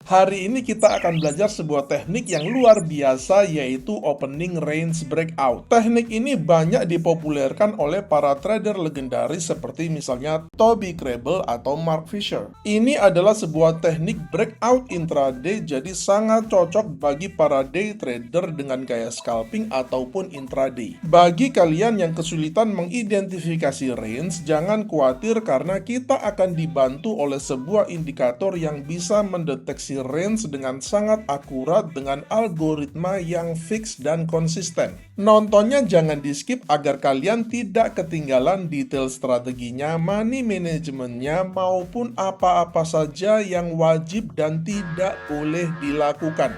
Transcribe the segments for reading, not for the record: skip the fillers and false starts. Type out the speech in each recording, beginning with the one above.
Hari ini kita akan belajar sebuah teknik yang luar biasa, yaitu opening range breakout. Teknik ini banyak dipopulerkan oleh para trader legendaris seperti misalnya Toby Crable atau Mark Fisher. Ini adalah sebuah teknik breakout intraday, jadi sangat cocok bagi para day trader dengan gaya scalping ataupun intraday. Bagi kalian yang kesulitan mengidentifikasi range, jangan khawatir karena kita akan dibantu oleh sebuah indikator yang bisa mendeteksi range dengan sangat akurat dengan algoritma yang fix dan konsisten. Nontonnya jangan di skip agar kalian tidak ketinggalan detail strateginya, money managementnya, maupun apa-apa saja yang wajib dan tidak boleh dilakukan.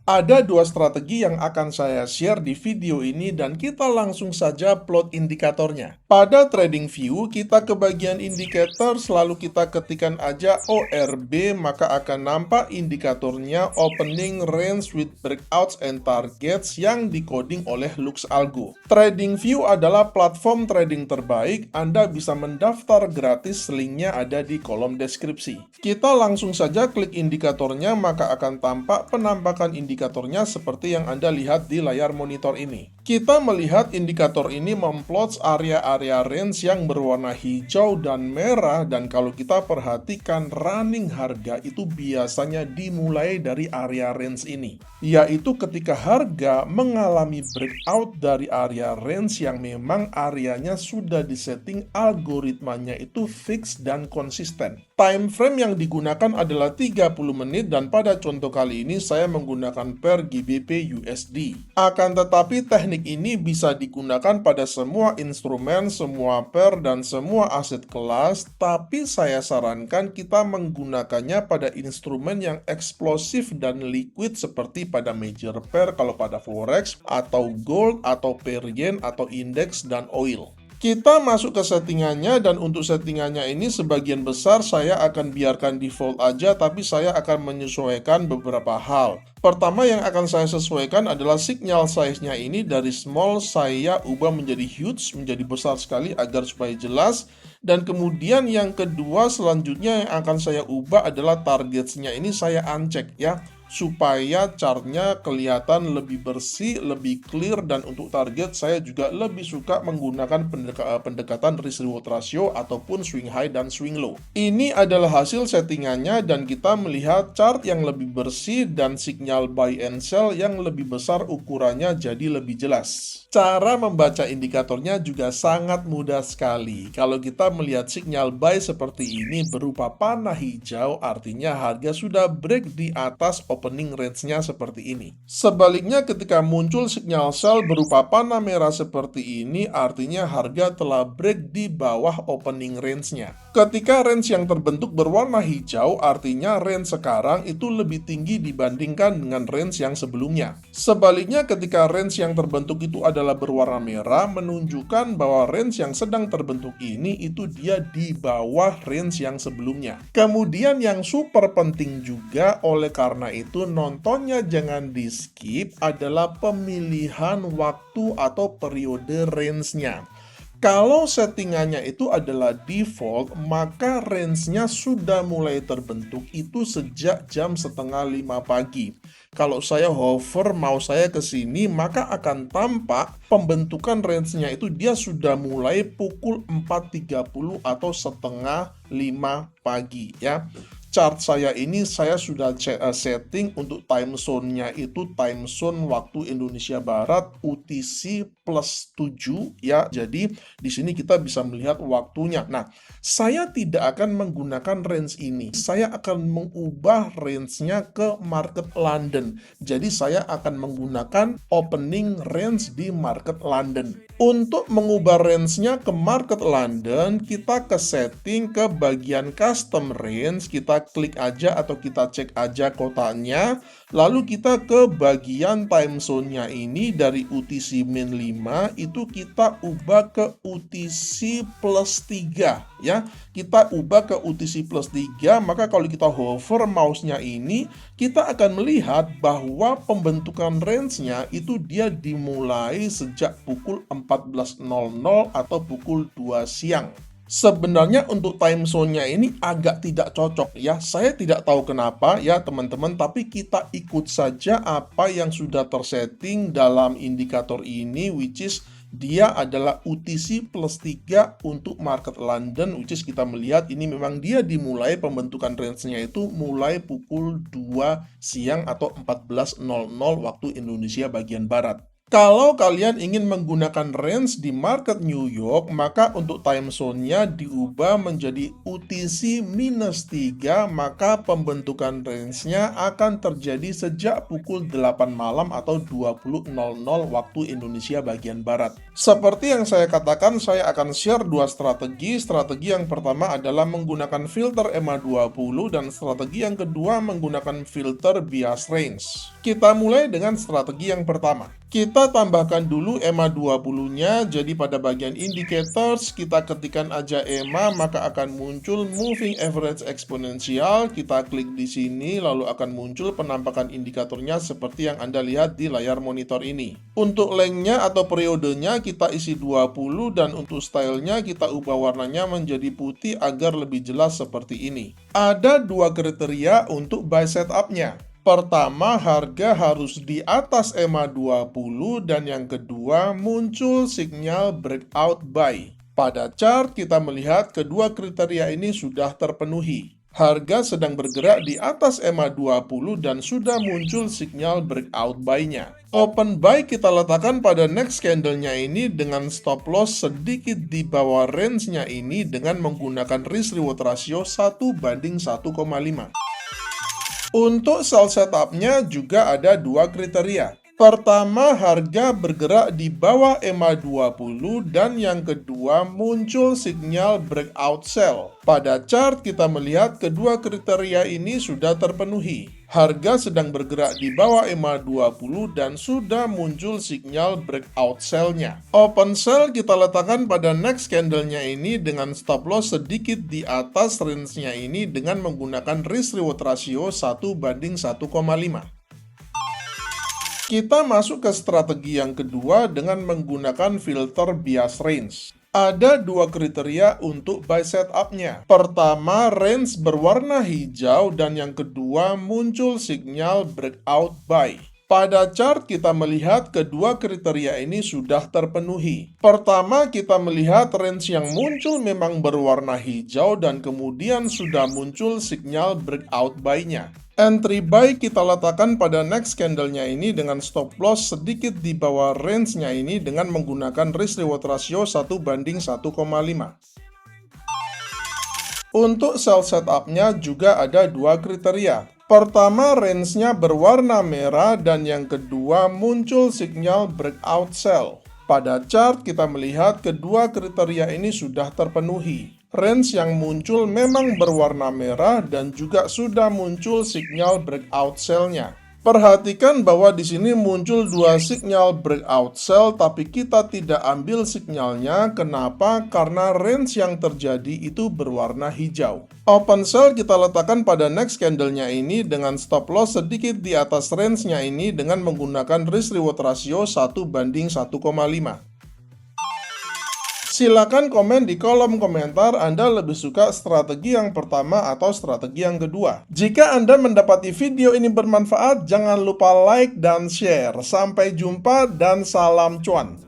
Ada dua strategi yang akan saya share di video ini dan kita langsung saja plot indikatornya. Pada TradingView, kita ke bagian indikator, selalu kita ketikkan aja ORB, maka akan nampak indikatornya opening range with breakouts and targets yang dikoding oleh LuxAlgo. TradingView adalah platform trading terbaik, Anda bisa mendaftar gratis, linknya ada di kolom deskripsi. Kita langsung saja klik indikatornya, maka akan tampak penampakan indikatornya seperti yang Anda lihat di layar monitor ini. Kita melihat indikator ini memplot area-area range yang berwarna hijau dan merah, dan kalau kita perhatikan running harga itu biasanya dimulai dari area range ini, yaitu ketika harga mengalami breakout dari area range yang memang areanya sudah disetting algoritmanya itu fix dan konsisten. Time frame yang digunakan adalah 30 menit dan pada contoh kali ini saya menggunakan per GBP USD. Akan tetapi teknik ini bisa digunakan pada semua instrumen, semua pair, dan semua aset kelas, tapi saya sarankan kita menggunakannya pada instrumen yang eksplosif dan liquid seperti pada major pair kalau pada forex, atau gold, atau pair yen, atau indeks, dan oil. Kita masuk ke settingannya, dan untuk settingannya ini sebagian besar saya akan biarkan default aja, tapi saya akan menyesuaikan beberapa hal. Pertama yang akan saya sesuaikan adalah signal size-nya ini dari small saya ubah menjadi huge, menjadi besar sekali agar supaya jelas. Dan kemudian yang kedua selanjutnya yang akan saya ubah adalah targets-nya ini saya uncheck ya, supaya chartnya kelihatan lebih bersih, lebih clear, dan untuk target saya juga lebih suka menggunakan pendekatan risk reward ratio ataupun swing high dan swing low. Ini adalah hasil settingannya dan kita melihat chart yang lebih bersih dan signal buy and sell yang lebih besar ukurannya jadi lebih jelas. Cara membaca indikatornya juga sangat mudah sekali. Kalau kita melihat signal buy seperti ini berupa panah hijau, artinya harga sudah break di atas opening range-nya seperti ini. Sebaliknya ketika muncul sinyal sell berupa panah merah seperti ini, artinya harga telah break di bawah opening range-nya. Ketika range yang terbentuk berwarna hijau, artinya range sekarang itu lebih tinggi dibandingkan dengan range yang sebelumnya. Sebaliknya ketika range yang terbentuk itu adalah berwarna merah, menunjukkan bahwa range yang sedang terbentuk ini itu dia di bawah range yang sebelumnya. Kemudian yang super penting juga, oleh karena itu nontonnya jangan di skip, adalah pemilihan waktu atau periode range-nya. Kalau settingannya itu adalah default, maka range-nya sudah mulai terbentuk itu sejak jam setengah 5 pagi. Kalau saya hover mouse saya ke sini, maka akan tampak pembentukan range-nya itu dia sudah mulai pukul 4.30 atau setengah 5 pagi ya. Chart saya ini saya sudah setting untuk time zone-nya itu time zone waktu Indonesia Barat UTC plus 7 ya. Jadi di sini kita bisa melihat waktunya. Nah, saya tidak akan menggunakan range ini. Saya akan mengubah range-nya ke market London. Jadi saya akan menggunakan opening range di market London. Untuk mengubah range-nya ke market London, kita ke setting ke bagian custom range, kita kita klik aja atau kita cek aja kotaknya. Lalu kita ke bagian time zone-nya ini dari UTC min 5 itu kita ubah ke UTC plus 3 ya. Kita ubah ke UTC plus 3, maka kalau kita hover mouse-nya ini, kita akan melihat bahwa pembentukan range-nya itu dia dimulai sejak pukul 14.00 atau pukul 2 siang. Sebenarnya untuk time zone-nya ini agak tidak cocok ya. Saya tidak tahu kenapa ya teman-teman, tapi kita ikut saja apa yang sudah tersetting dalam indikator ini, which is dia adalah UTC plus 3 untuk market London, which is kita melihat ini memang dia dimulai pembentukan range-nya itu mulai pukul 2 siang atau 14.00 waktu Indonesia bagian Barat. Kalau kalian ingin menggunakan range di market New York, maka untuk time zone-nya diubah menjadi UTC minus 3, maka pembentukan range-nya akan terjadi sejak pukul 8 malam atau 20.00 waktu Indonesia bagian Barat. Seperti yang saya katakan, saya akan share dua strategi. Strategi yang pertama adalah menggunakan filter EMA20 dan strategi yang kedua menggunakan filter bias range. Kita mulai dengan strategi yang pertama. Kita tambahkan dulu EMA 20-nya, jadi pada bagian indicators, kita ketikkan aja EMA, maka akan muncul moving average eksponensial. Kita klik di sini, lalu akan muncul penampakan indikatornya seperti yang Anda lihat di layar monitor ini. Untuk length-nya atau periodenya, kita isi 20, dan untuk stylenya, kita ubah warnanya menjadi putih agar lebih jelas seperti ini. Ada dua kriteria untuk buy setup-nya. Pertama, harga harus di atas EMA 20 dan yang kedua muncul sinyal breakout buy. Pada chart kita melihat kedua kriteria ini sudah terpenuhi. Harga sedang bergerak di atas EMA 20 dan sudah muncul sinyal breakout buy-nya. Open buy kita letakkan pada next candle-nya ini dengan stop loss sedikit di bawah range-nya ini dengan menggunakan risk reward ratio 1:1,5. Untuk sell setup-nya juga ada dua kriteria. Pertama, harga bergerak di bawah EMA 20 dan yang kedua muncul sinyal breakout sell. Pada chart kita melihat kedua kriteria ini sudah terpenuhi. Harga sedang bergerak di bawah EMA 20 dan sudah muncul sinyal breakout sell-nya. Open sell kita letakkan pada next candle-nya ini dengan stop loss sedikit di atas range-nya ini dengan menggunakan risk reward ratio 1:1,5. Kita masuk ke strategi yang kedua dengan menggunakan filter bias range. Ada dua kriteria untuk buy setup-nya. Pertama, range berwarna hijau dan yang kedua muncul sinyal breakout buy. Pada chart kita melihat kedua kriteria ini sudah terpenuhi. Pertama, kita melihat range yang muncul memang berwarna hijau dan kemudian sudah muncul sinyal breakout buy-nya. Entry buy kita letakkan pada next candle-nya ini dengan stop loss sedikit di bawah range-nya ini dengan menggunakan risk reward ratio 1:1,5. Untuk sell setup-nya juga ada dua kriteria. Pertama, range-nya berwarna merah dan yang kedua muncul sinyal breakout sell. Pada chart kita melihat kedua kriteria ini sudah terpenuhi. Range yang muncul memang berwarna merah dan juga sudah muncul sinyal breakout sell-nya. Perhatikan bahwa di sini muncul dua sinyal breakout sell, tapi kita tidak ambil sinyalnya. Kenapa? Karena range yang terjadi itu berwarna hijau. Open sell kita letakkan pada next candle-nya ini dengan stop loss sedikit di atas range-nya ini dengan menggunakan risk reward ratio 1:1,5. Silakan komen di kolom komentar Anda lebih suka strategi yang pertama atau strategi yang kedua. Jika Anda mendapati video ini bermanfaat, jangan lupa like dan share. Sampai jumpa dan salam cuan.